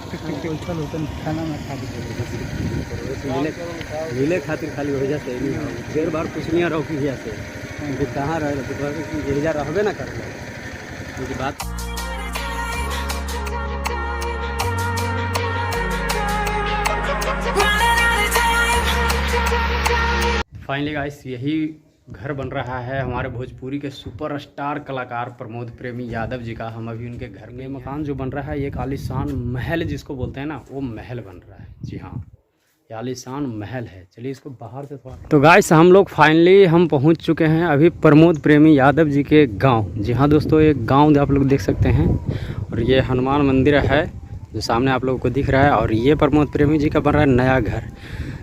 चलो तन खाना ना खा के मिले मिले खातिर खाली हो जाते नहीं हो देर बार कुछ नहीं रहो कि से क्योंकि कहाँ रहे तो एजा रहबे ना कर मुझे बात। फाइनली गाइस यही घर बन रहा है हमारे भोजपुरी के सुपरस्टार कलाकार प्रमोद प्रेमी यादव जी का। हम अभी उनके घर में मकान जो बन रहा है ये आलीशान महल जिसको बोलते हैं ना वो महल बन रहा है। जी हाँ ये आलीशान महल है। चलिए इसको बाहर से थोड़ा तो गाइस हम लोग फाइनली हम पहुंच चुके हैं अभी प्रमोद प्रेमी यादव जी के गांव। जी हाँ दोस्तों एक गांव आप लोग देख सकते हैं और ये हनुमान मंदिर है जो सामने आप लोगों को दिख रहा है और ये प्रमोद प्रेमी जी का बन रहा है नया घर।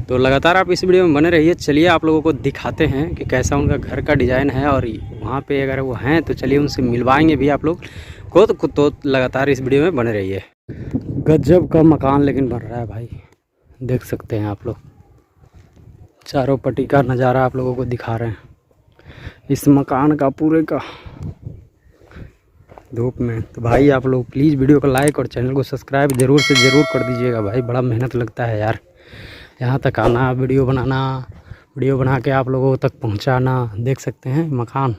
तो लगातार आप इस वीडियो में बने रहिए। चलिए आप लोगों को दिखाते हैं कि कैसा उनका घर का डिज़ाइन है और वहाँ पे अगर वो हैं तो चलिए उनसे मिलवाएंगे भी आप लोग को। तो लगातार इस वीडियो में बने रहिए। गजब का मकान लेकिन बन रहा है भाई, देख सकते हैं आप लोग। चारों पट्टी का नज़ारा आप लोगों को दिखा रहे हैं इस मकान का पूरे का धूप में। तो भाई आप लोग प्लीज़ वीडियो को लाइक और चैनल को सब्सक्राइब ज़रूर से ज़रूर कर दीजिएगा भाई। बड़ा मेहनत लगता है यार यहाँ तक आना, वीडियो बनाना, वीडियो बना के आप लोगों तक पहुँचाना। देख सकते हैं मकान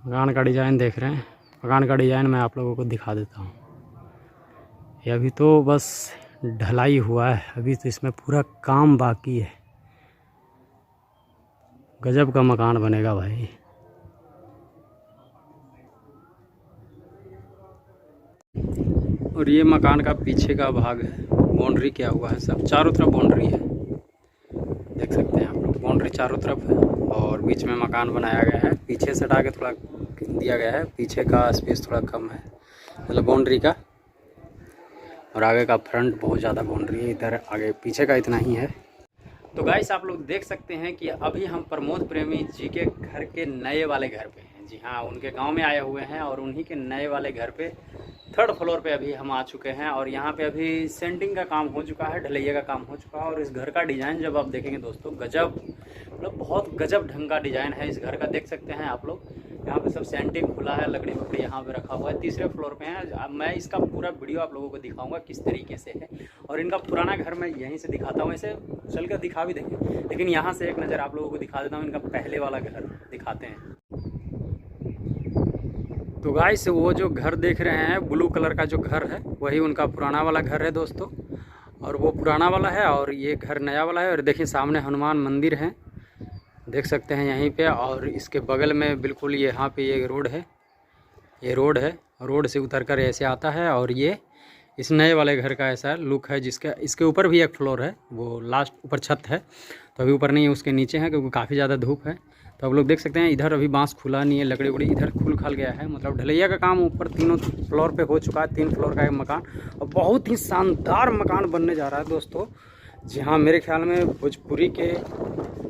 का डिज़ाइन देख रहे हैं। मकान का डिज़ाइन मैं आप लोगों को दिखा देता हूँ। ये अभी तो बस ढलाई हुआ है, अभी तो इसमें पूरा काम बाकी है। गजब का मकान बनेगा भाई। और ये मकान का पीछे का भाग है, बाउंड्री किया हुआ है, सब चारों तरफ बाउंड्री है। देख सकते हैं आप लोग बाउंड्री चारों तरफ है और बीच में मकान बनाया गया है। पीछे से हटा के थोड़ा दिया गया है, पीछे का स्पेस थोड़ा कम है मतलब बाउंड्री का, और आगे का फ्रंट बहुत ज़्यादा बाउंड्री है। इधर आगे पीछे का इतना ही है। तो गाइस आप लोग देख सकते हैं कि अभी हम प्रमोद प्रेमी जी के घर के नए वाले घर पे हैं। जी हाँ उनके गांव में आए हुए हैं और उन्हीं के नए वाले घर पे 3rd फ्लोर पे अभी हम आ चुके हैं और यहाँ पे अभी सेंटिंग का काम हो चुका है, ढलैया का काम हो चुका है। और इस घर का डिज़ाइन जब आप देखेंगे दोस्तों गजब, मतलब बहुत गजब ढंग का डिज़ाइन है इस घर का। देख सकते हैं आप लोग यहाँ पे सब सेंटिंग खुला है, लकड़ी वकड़ी यहाँ पे रखा हुआ है। 3रे फ्लोर पे है। मैं इसका पूरा वीडियो आप लोगों को दिखाऊंगा किस तरीके से है और इनका पुराना घर मैं यहीं से दिखाता हूँ। ऐसे चल कर दिखा भी देंगे लेकिन यहाँ से एक नज़र आप लोगों को दिखा देता हूँ। इनका पहले वाला घर दिखाते हैं। तो गाइस वो जो घर देख रहे हैं ब्लू कलर का जो घर है वही उनका पुराना वाला घर है दोस्तों। और वो पुराना वाला है और ये घर नया वाला है। और देखिए सामने हनुमान मंदिर है, देख सकते हैं यहीं पे। और इसके बगल में बिल्कुल यहाँ पे ये रोड है, ये रोड है। रोड से उतरकर ऐसे आता है और ये इस नए वाले घर का ऐसा लुक है। इसके ऊपर भी एक फ्लोर है, वो लास्ट ऊपर छत है तो अभी ऊपर नहीं है, उसके नीचे है क्योंकि काफ़ी ज़्यादा धूप है। तो आप लोग देख सकते हैं इधर अभी बांस खुला नहीं है, लकड़ी उकड़ी इधर खुल खाल गया है। मतलब ढलैया का काम ऊपर 3 फ्लोर पे हो चुका है। 3 फ्लोर का एक मकान और बहुत ही शानदार मकान बनने जा रहा है दोस्तों। जी हाँ मेरे ख्याल में भोजपुरी के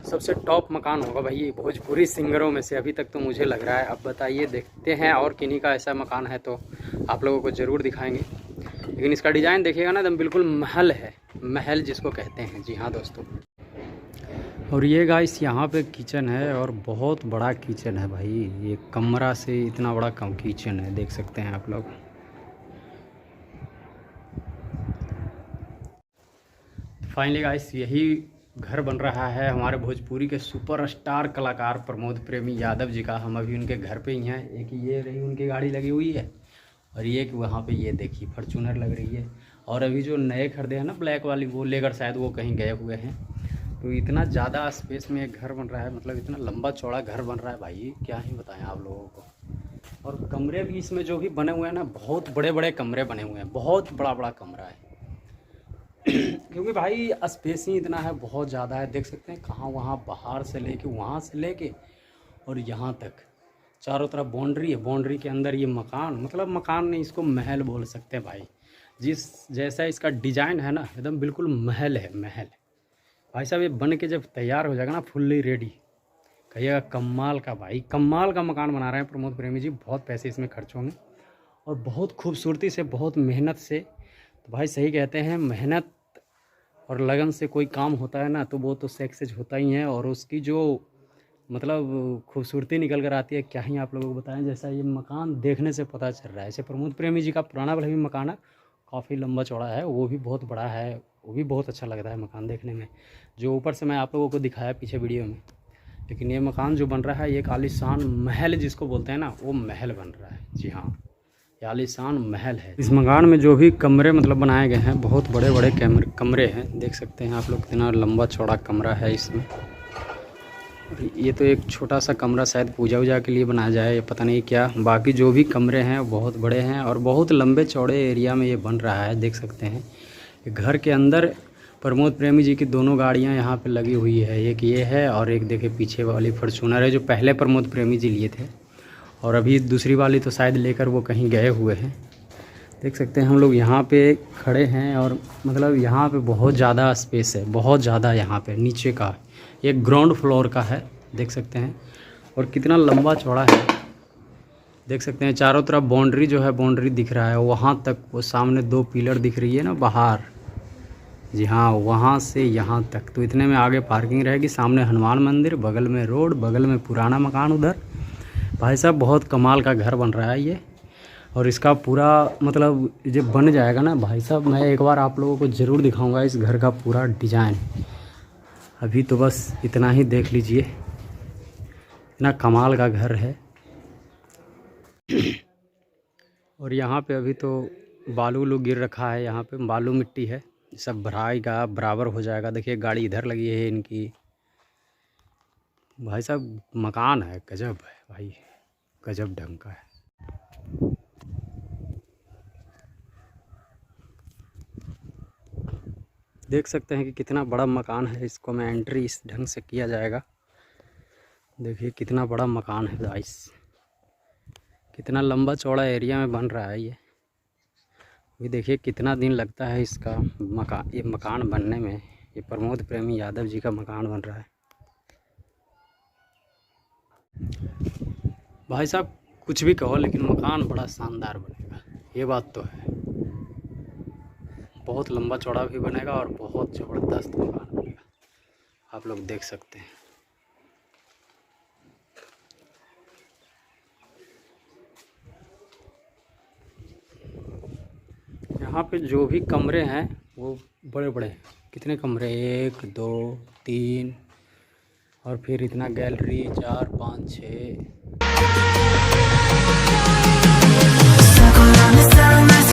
सबसे टॉप मकान होगा भाई ये, भोजपुरी सिंगरों में से अभी तक तो मुझे लग रहा है। अब बताइए देखते हैं और किन्हीं का ऐसा मकान है तो आप लोगों को ज़रूर दिखाएंगे। लेकिन इसका डिज़ाइन देखिएगा ना एकदम बिल्कुल महल है, महल जिसको कहते हैं। जी हाँ दोस्तों। और ये गाइस यहाँ पे किचन है और बहुत बड़ा किचन है भाई। ये कमरा से इतना बड़ा कम किचन है, देख सकते हैं आप लोग। फाइनली गाइस यही घर बन रहा है हमारे भोजपुरी के सुपरस्टार कलाकार प्रमोद प्रेमी यादव जी का। हम अभी उनके घर पे ही हैं। एक ये रही उनकी गाड़ी लगी हुई है और ये कि वहाँ पे ये देखिए फॉर्च्यूनर लग रही है। और अभी जो नए खरीदे हैं ना ब्लैक वाली वो लेकर शायद वो कहीं गए हुए हैं। तो इतना ज़्यादा स्पेस में एक घर बन रहा है, मतलब इतना लंबा चौड़ा घर बन रहा है भाई, क्या ही बताएं आप लोगों को। और कमरे भी इसमें जो भी बने हुए हैं ना बहुत बड़े बड़े कमरे बने हुए हैं, बहुत बड़ा बड़ा कमरा है। क्योंकि भाई स्पेस ही इतना है, बहुत ज़्यादा है। देख सकते हैं कहाँ वहाँ बाहर से लेके वहाँ से लेके और यहाँ तक चारों तरफ बाउंड्री है। बाउंड्री के अंदर ये मकान, मतलब मकान नहीं इसको महल बोल सकते हैं भाई। जिस जैसा इसका डिज़ाइन है ना एकदम बिल्कुल महल है, महल भाई साहब। ये बन के जब तैयार हो जाएगा ना फुल्ली रेडी, कहिएगा कमाल का भाई, कमाल का मकान बना रहे हैं प्रमोद प्रेमी जी। बहुत पैसे इसमें खर्च होंगे और बहुत खूबसूरती से, बहुत मेहनत से। तो भाई सही कहते हैं मेहनत और लगन से कोई काम होता है ना तो वो तो सक्सेस होता ही है। और उसकी जो मतलब खूबसूरती निकल कर आती है क्या ही आप लोगों को बताएं। जैसा ये मकान देखने से पता चल रहा है, ऐसे प्रमोद प्रेमी जी का पुराना वाला भी मकान है, काफ़ी लंबा चौड़ा है, वो भी बहुत बड़ा है, वो भी बहुत अच्छा लगता है मकान देखने में। जो ऊपर से मैं आप लोगों को दिखाया पीछे वीडियो में, लेकिन ये मकान जो बन रहा है ये एक आलीशान महल जिसको बोलते हैं ना, वो महल बन रहा है। जी हाँ, ये आलीशान महल है। इस मकान में जो भी कमरे मतलब बनाए गए हैं, बहुत बड़े बड़े कमरे हैं। देख सकते हैं आप लोग कितना लंबा चौड़ा कमरा है इसमें। और ये तो एक छोटा सा कमरा शायद पूजा वूजा के लिए बनाया जाए, पता नहीं क्या। बाकी जो भी कमरे हैं बहुत बड़े हैं और बहुत लंबे चौड़े एरिया में ये बन रहा है। देख सकते हैं घर के अंदर प्रमोद प्रेमी जी की दोनों गाड़ियां यहाँ पे लगी हुई है। एक ये है और एक देखिए पीछे वाली फॉर्च्यूनर है जो पहले प्रमोद प्रेमी जी लिए थे, और अभी दूसरी वाली तो शायद लेकर वो कहीं गए हुए हैं। देख सकते हैं हम लोग यहाँ पे खड़े हैं और मतलब यहाँ पे बहुत ज़्यादा स्पेस है, बहुत ज़्यादा। यहाँ पे नीचे का एक ग्राउंड फ्लोर का है, देख सकते हैं, और कितना लंबा चौड़ा है। देख सकते हैं चारों तरफ बाउंड्री जो है, बाउंड्री दिख रहा है वहाँ तक। वो सामने 2 पिलर दिख रही है ना बाहर, जी हाँ, वहाँ से यहाँ तक। तो इतने में आगे पार्किंग रहेगी, सामने हनुमान मंदिर, बगल में रोड, बगल में पुराना मकान उधर। भाई साहब बहुत कमाल का घर बन रहा है ये, और इसका पूरा मतलब जब बन जाएगा ना भाई साहब, मैं एक बार आप लोगों को ज़रूर दिखाऊंगा इस घर का पूरा डिज़ाइन। अभी तो बस इतना ही देख लीजिए, इतना कमाल का घर है। और यहाँ पे अभी तो बालू उलू गिर रखा है, यहाँ पे बालू मिट्टी है, सब भराएगा, बराबर हो जाएगा। देखिए गाड़ी इधर लगी है इनकी। भाई साहब मकान है, गजब है भाई, गजब ढंग का है। देख सकते हैं कि कितना बड़ा मकान है। इसको मैं एंट्री इस ढंग से किया जाएगा। देखिए कितना बड़ा मकान है गाइस, कितना लंबा चौड़ा एरिया में बन रहा है ये। अभी देखिए कितना दिन लगता है इसका ये मकान बनने में। ये प्रमोद प्रेमी यादव जी का मकान बन रहा है। भाई साहब कुछ भी कहो लेकिन मकान बड़ा शानदार बनेगा, ये बात तो है। बहुत लंबा चौड़ा भी बनेगा और बहुत ज़बरदस्त मकान बनेगा, आप लोग देख सकते हैं। यहाँ पे जो भी कमरे हैं वो बड़े बड़े हैं। कितने कमरे, 1 2 3 और फिर इतना गैलरी 4 5 6।